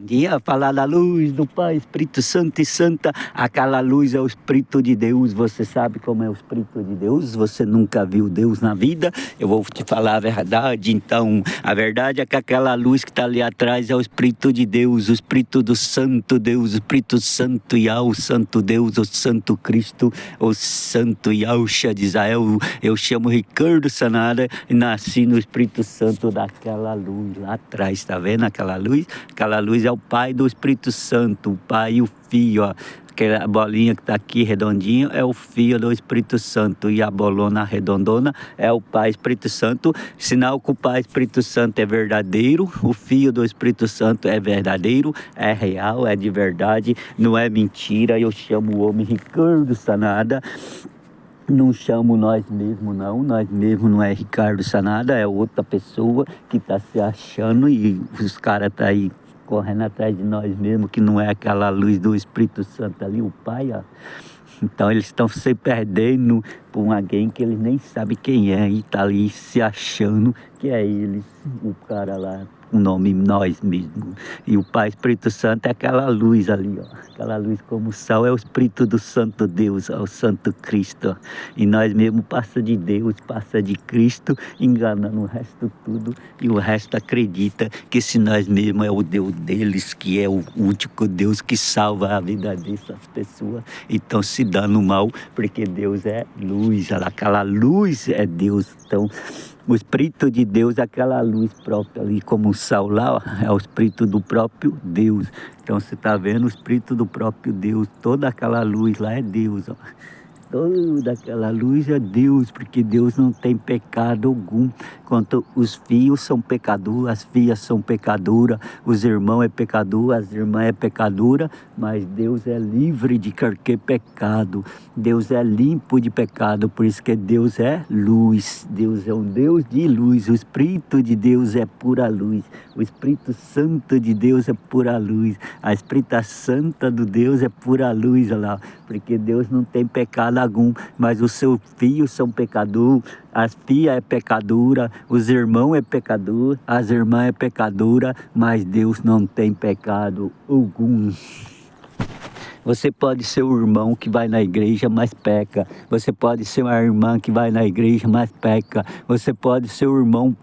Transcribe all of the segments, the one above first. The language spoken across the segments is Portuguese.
Dia falar da luz do Pai, Espírito Santo e Santa. Aquela luz é o Espírito de Deus. Você sabe como é o Espírito de Deus? Você nunca viu Deus na vida? Eu vou te falar a verdade. Então, a verdade é que aquela luz que está ali atrás é o Espírito de Deus, o Espírito do Santo Deus, o Espírito Santo Yah, o Santo Deus, o Santo Cristo, o Santo Yahusha de Israel. Eu chamo Ricardo Sanada e nasci no Espírito Santo daquela luz lá atrás. Tá vendo aquela luz? Aquela luz é o Pai do Espírito Santo, o Pai e o Filho, ó. Aquela bolinha que está aqui redondinha é o Filho do Espírito Santo e a bolona redondona é o Pai Espírito Santo. Sinal que o Pai Espírito Santo é verdadeiro, o Filho do Espírito Santo é verdadeiro, é real, é de verdade, não é mentira. Eu chamo o homem Ricardo Sanada. Não chamo nós mesmos não, nós mesmos não é Ricardo Sanada, é outra pessoa que está se achando e os caras estão aí correndo atrás de nós mesmos, que não é aquela luz do Espírito Santo ali, o Pai, ó. Então eles estão se perdendo por alguém que eles nem sabem quem é e está ali se achando que é eles, o cara lá, o nome nós mesmos. E o Pai Espírito Santo é aquela luz ali, ó. Aquela luz como o sol é o Espírito do Santo Deus, ó, o Santo Cristo, ó. E nós mesmo passa de Deus, passa de Cristo, enganando o resto tudo. E o resto acredita que se nós mesmos é o Deus deles, que é o único Deus que salva a vida dessas pessoas. Então se dando mal, porque Deus é luz, aquela luz é Deus. Então o Espírito de Deus é aquela luz própria ali, como o sol lá, ó, é o Espírito do próprio Deus. Então você está vendo o Espírito do próprio Deus, toda aquela luz lá é Deus, ó. Toda aquela luz é Deus, porque Deus não tem pecado algum. Quanto os filhos são pecadores, as filhas são pecadoras, os irmãos é pecador, as irmãs é pecadora, mas Deus é livre de qualquer pecado. Deus é limpo de pecado, por isso que Deus é luz. Deus é um Deus de luz, o Espírito de Deus é pura luz. O Espírito Santo de Deus é pura luz. A Espírita Santa do Deus é pura luz, olha lá, porque Deus não tem pecado algum, mas os seus filhos são pecadores, as filhas é pecadora, os irmãos é pecador, as irmãs é pecadora, mas Deus não tem pecado algum. Você pode ser o irmão que vai na igreja, mas peca. Você pode ser uma irmã que vai na igreja, mas peca. Você pode ser o irmão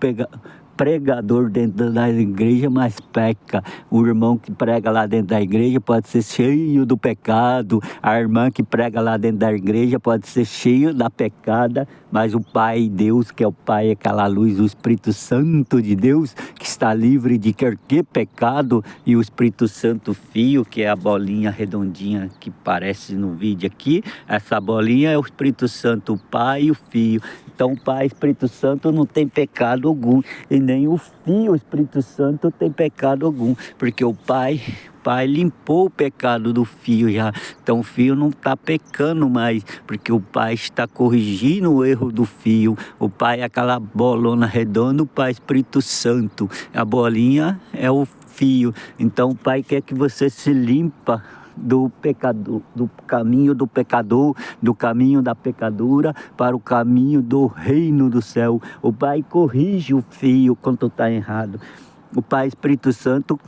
pregador dentro da igreja, mas peca. O irmão que prega lá dentro da igreja pode ser cheio do pecado. A irmã que prega lá dentro da igreja pode ser cheio da pecada, mas o Pai Deus, que é o Pai, é aquela luz, o Espírito Santo de Deus, que está livre de qualquer pecado, e o Espírito Santo Filho, que é a bolinha redondinha que parece no vídeo aqui, essa bolinha é o Espírito Santo, o Pai e o Filho. Então o Pai, Espírito Santo, não tem pecado algum, e nem o Filho, o Espírito Santo, tem pecado algum, porque o Pai limpou o pecado do Filho já. Então o Filho não está pecando mais, porque o Pai está corrigindo o erro do Filho. O Pai é aquela bolona redonda, o Pai Espírito Santo. A bolinha é o Filho. Então o Pai quer que você se limpa do pecador, do caminho do pecador, do caminho da pecadora para o caminho do reino do céu. O Pai corrige o Filho quando está errado. O Pai Espírito Santo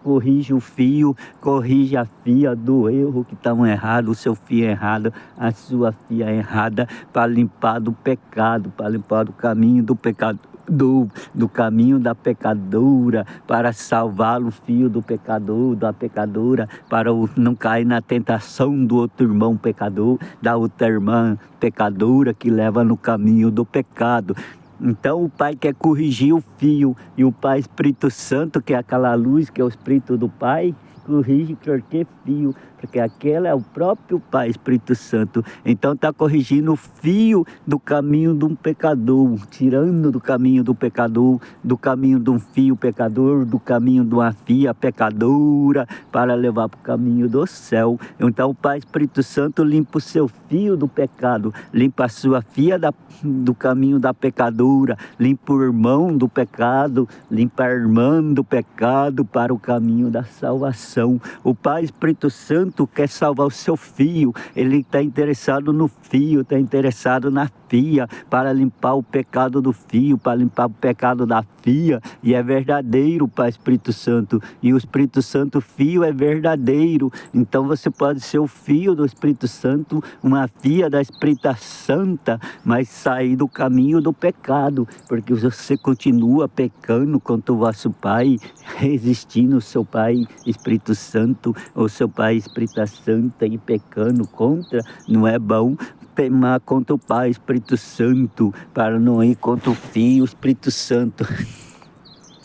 corrige o filho, corrige a filha do erro que estão errado, o seu filho errado, a sua filha errada, para limpar do pecado, para limpar do caminho do pecado, do caminho da pecadora, para salvar o filho do pecador, da pecadora, para não cair na tentação do outro irmão pecador, da outra irmã pecadora que leva no caminho do pecado. Então o Pai quer corrigir o Filho, e o Pai Espírito Santo, que é aquela luz, que é o Espírito do Pai, corrige qualquer filho, porque aquele é o próprio Pai Espírito Santo. Então está corrigindo o filho do caminho de um pecador, tirando do caminho do pecador, do caminho de um filho pecador, do caminho de uma filha pecadora, para levar para o caminho do céu. Então o Pai Espírito Santo limpa o seu filho do pecado, limpa a sua filha do caminho da pecadora, limpa o irmão do pecado, limpa a irmã do pecado para o caminho da salvação. coração. O Pai Espírito Santo quer salvar o seu filho. Ele está interessado no filho, está interessado na filha, para limpar o pecado do filho, para limpar o pecado da filha. E é verdadeiro, Pai Espírito Santo. E o Espírito Santo, filho, é verdadeiro. Então você pode ser o filho do Espírito Santo, uma filha da Espírita Santa, mas sair do caminho do pecado, porque você continua pecando contra o vosso Pai, resistindo ao seu Pai Espírito Santo, ou seu Pai Espírita Santa, e pecando contra, não é bom. Temar contra o Pai Espírito Santo, para não ir contra o Filho Espírito Santo.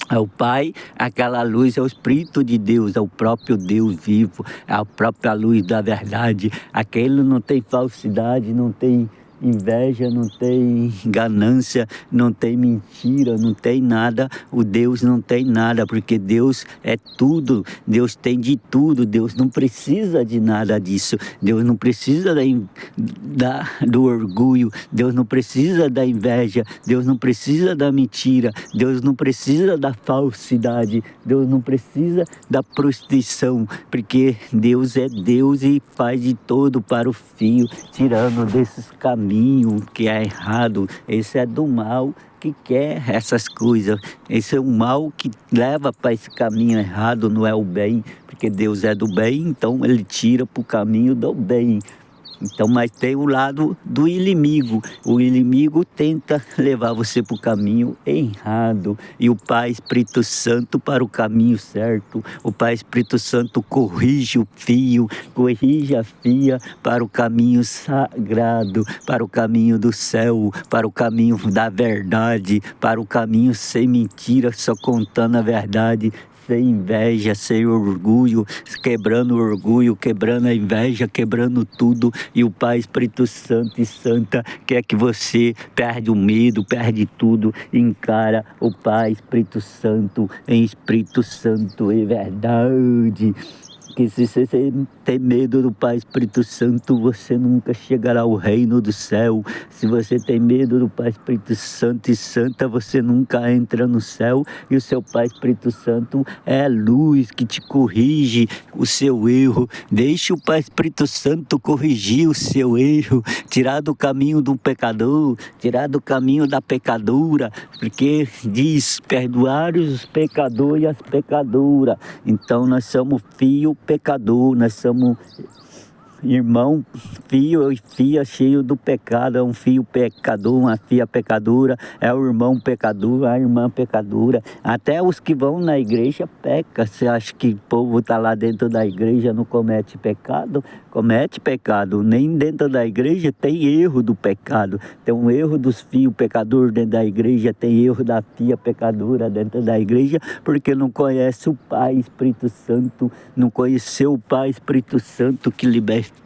É o Pai, aquela luz é o Espírito de Deus, é o próprio Deus vivo, é a própria luz da verdade. Aquele não tem falsidade, não tem inveja, não tem ganância, não tem mentira, não tem nada. O Deus não tem nada, porque Deus é tudo, Deus tem de tudo, Deus não precisa de nada disso. Deus não precisa do orgulho, Deus não precisa da inveja, Deus não precisa da mentira, Deus não precisa da falsidade, Deus não precisa da prostituição, porque Deus é Deus e faz de todo para o Filho, tirando desses caminho que é errado. Esse é do mal que quer essas coisas. Esse é o mal que leva para esse caminho errado, não é o bem, porque Deus é do bem, então ele tira para o caminho do bem. Então, mas tem o lado do inimigo. O inimigo tenta levar você para o caminho errado. E o Pai Espírito Santo para o caminho certo. O Pai Espírito Santo corrige o filho, corrige a filha para o caminho sagrado, para o caminho do céu, para o caminho da verdade, para o caminho sem mentira, só contando a verdade, sem inveja, sem orgulho, quebrando o orgulho, quebrando a inveja, quebrando tudo. E o Pai Espírito Santo e Santa quer que você perde o medo, perde tudo, encara o Pai Espírito Santo em Espírito Santo e verdade. Que se você tem medo do Pai Espírito Santo, você nunca chegará ao reino do céu. Se você tem medo do Pai Espírito Santo e Santa, você nunca entra no céu. E o seu Pai Espírito Santo é luz que te corrige o seu erro. Deixe o Pai Espírito Santo corrigir o seu erro, tirar do caminho do pecador, tirar do caminho da pecadora, porque diz, perdoar os pecadores e as pecadoras. Então nós somos filho pecador, nós somos irmão, filho e filha cheio do pecado. É um filho pecador, uma filha pecadora, é o irmão pecador, a irmã pecadora. Até os que vão na igreja pecam. Você acha que o povo está lá dentro da igreja não comete pecado? Comete pecado. Nem dentro da igreja tem erro do pecado. Tem um erro dos filhos pecadores dentro da igreja, tem erro da filha pecadora dentro da igreja, porque não conhece o Pai Espírito Santo, não conheceu o Pai Espírito Santo que libertou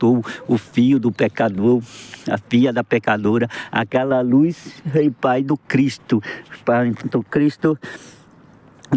o filho do pecador, a filha da pecadora, aquela luz, Rei Pai do Cristo. Então Cristo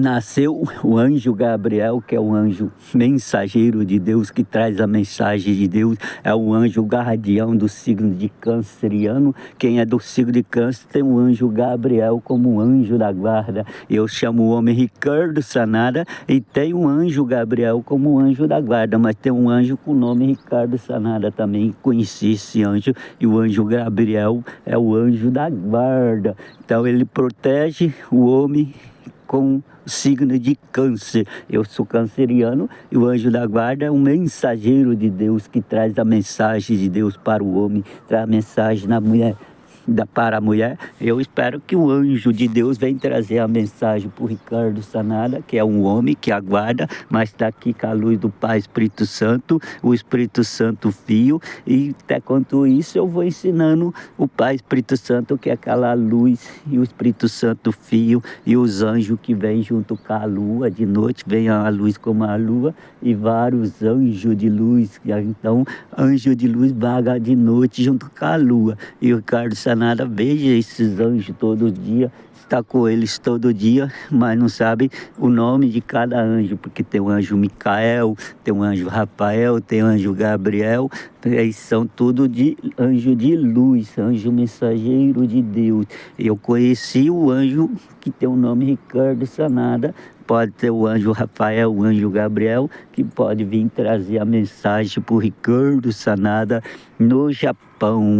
nasceu, o anjo Gabriel, que é o anjo mensageiro de Deus, que traz a mensagem de Deus, é o anjo guardião do signo de canceriano. Quem é do signo de câncer tem o anjo Gabriel como anjo da guarda. Eu chamo o homem Ricardo Sanada e tem o anjo Gabriel como anjo da guarda, mas tem um anjo com o nome Ricardo Sanada também. Conheci esse anjo, e o anjo Gabriel é o anjo da guarda. Então ele protege o homem com o signo de câncer. Eu sou canceriano e o anjo da guarda é um mensageiro de Deus que traz a mensagem de Deus para o homem, traz a mensagem na mulher, para a mulher. Eu espero que o anjo de Deus venha trazer a mensagem para o Ricardo Sanada, que é um homem que aguarda, mas está aqui com a luz do Pai Espírito Santo, o Espírito Santo Filho, e até quanto isso eu vou ensinando o Pai Espírito Santo, que é aquela luz, e o Espírito Santo Filho, e os anjos que vêm junto com a lua, de noite vem a luz como a lua, e vários anjos de luz. Então anjo de luz vaga de noite junto com a lua, e o Ricardo Sanada veja esses anjos todo dia, está com eles todo dia, mas não sabe o nome de cada anjo, porque tem o anjo Micael, tem o anjo Rafael, tem o anjo Gabriel, eles são tudo de anjo de luz, anjo mensageiro de Deus. Eu conheci o anjo que tem o nome Ricardo Sanada pode ter o anjo Rafael, o anjo Gabriel, que pode vir trazer a mensagem para o Ricardo Sanada no Japão.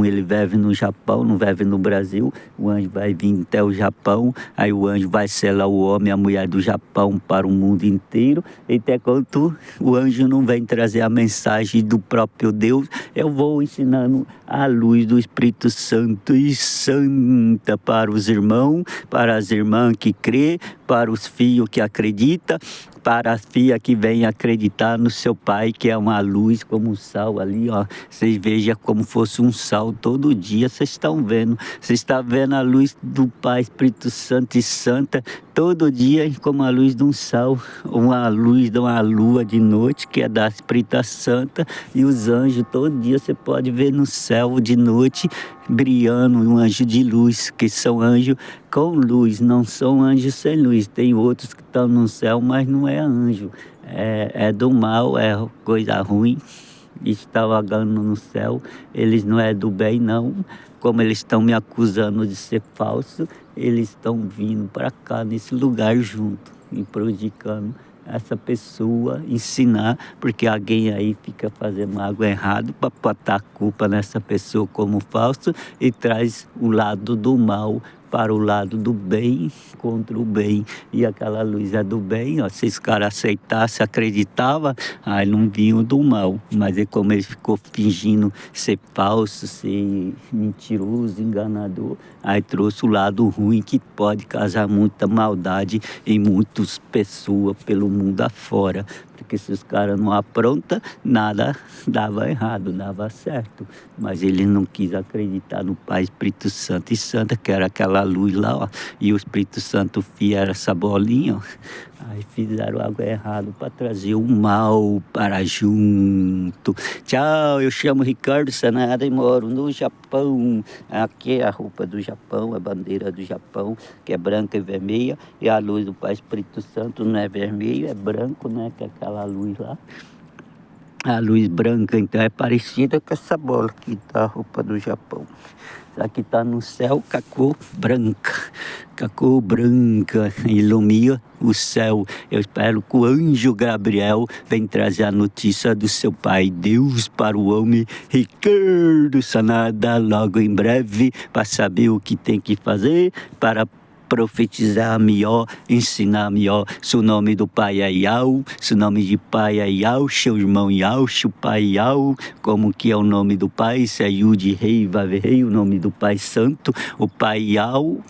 Ele vive no Japão, não vive no Brasil. O anjo vai vir até o Japão, aí o anjo vai selar o homem e a mulher do Japão para o mundo inteiro. E até quando o anjo não vem trazer a mensagem do próprio Deus, eu vou ensinando a luz do Espírito Santo e Santa para os irmãos, para as irmãs que crê, para os filhos que acreditam, para a filha que vem acreditar no seu pai, que é uma luz como um sal ali, ó. Vocês vejam como fosse um sal todo dia, vocês estão vendo. Vocês estão vendo a luz do Pai, Espírito Santo e Santa, todo dia como a luz de um sal, uma luz de uma lua de noite, que é da Espírita Santa, e os anjos, todo dia você pode ver no céu de noite, brilhando, um anjo de luz, que são anjos com luz, não são anjos sem luz. Tem outros que estão no céu, mas não é anjo, é do mal, é coisa ruim, está vagando no céu, eles não é do bem não. Como eles estão me acusando de ser falso, eles estão vindo para cá nesse lugar junto, me prejudicando essa pessoa, ensinar, porque alguém aí fica fazendo algo errado para botar a culpa nessa pessoa como falso e traz o lado do mal para o lado do bem contra o bem. E aquela luz é do bem, ó. Se esse cara aceitasse, acreditava, aí não vinham do mal. Mas é como ele ficou fingindo ser falso, ser mentiroso, enganador, aí trouxe o lado ruim, que pode causar muita maldade em muitas pessoas pelo mundo afora. Porque se os caras não aprontam, nada dava errado, dava certo. Mas ele não quis acreditar no Pai, Espírito Santo e Santa, que era aquela luz lá, ó. E o Espírito Santo fia era essa bolinha, ó. Aí fizeram algo errado para trazer o mal para junto. Tchau, eu chamo Ricardo Sanada e moro no Japão. Aqui é a roupa do Japão, a bandeira do Japão, que é branca e vermelha. E a luz do Pai Espírito Santo não é vermelho, é branco, né? Que é aquela luz lá. A luz branca, então, é parecida com essa bola aqui da roupa do Japão. Aqui está no céu com a cor branca. Com a cor branca ilumina o céu. Eu espero que o anjo Gabriel venha trazer a notícia do seu Pai Deus para o homem Ricardo Sanada logo em breve, para saber o que tem que fazer para profetizar melhor, ensinar melhor. Se o nome do pai é Yau, se o nome de pai é Yau, seu irmão Yau, seu pai Yau, como que é o nome do pai? Se é Yud Rei, Vav Rei, o nome do Pai Santo, o pai Yau,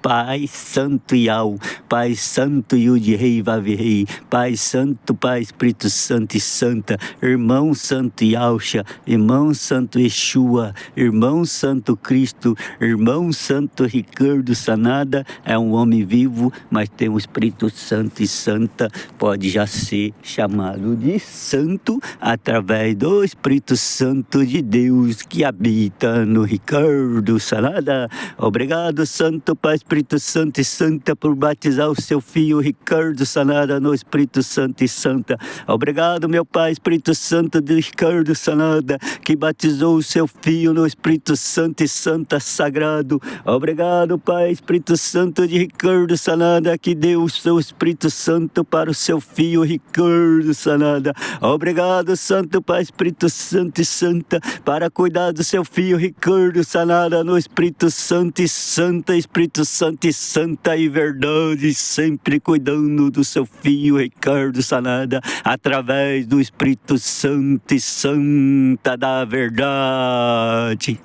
Pai Santo Yau, Pai Santo Yud Rei, Vav Rei, Pai Santo, Pai Espírito Santo e Santa, Irmão Santo Yausha, Irmão Santo Yeshua, Irmão Santo Cristo, Irmão Santo Ricardo Sanada, é um homem vivo, mas tem o Espírito Santo e Santa, pode já ser chamado de santo através do Espírito Santo de Deus que habita no Ricardo Sanada. Obrigado, Santo Pai Espírito Santo e Santa, por batizar o seu filho Ricardo Sanada no Espírito Santo e Santa. Obrigado, meu Pai Espírito Santo de Ricardo Sanada, que batizou o seu filho no Espírito Santo e Santa sagrado. Obrigado, Pai Espírito Santo de Ricardo Sanada, que deu o seu Espírito Santo para o seu filho Ricardo Sanada. Obrigado, Santo Pai Espírito Santo e Santa, para cuidar do seu filho Ricardo Sanada no Espírito Santo e Santa, Espírito Santo e Santa e verdade, sempre cuidando do seu filho Ricardo Sanada, através do Espírito Santo e Santa da verdade.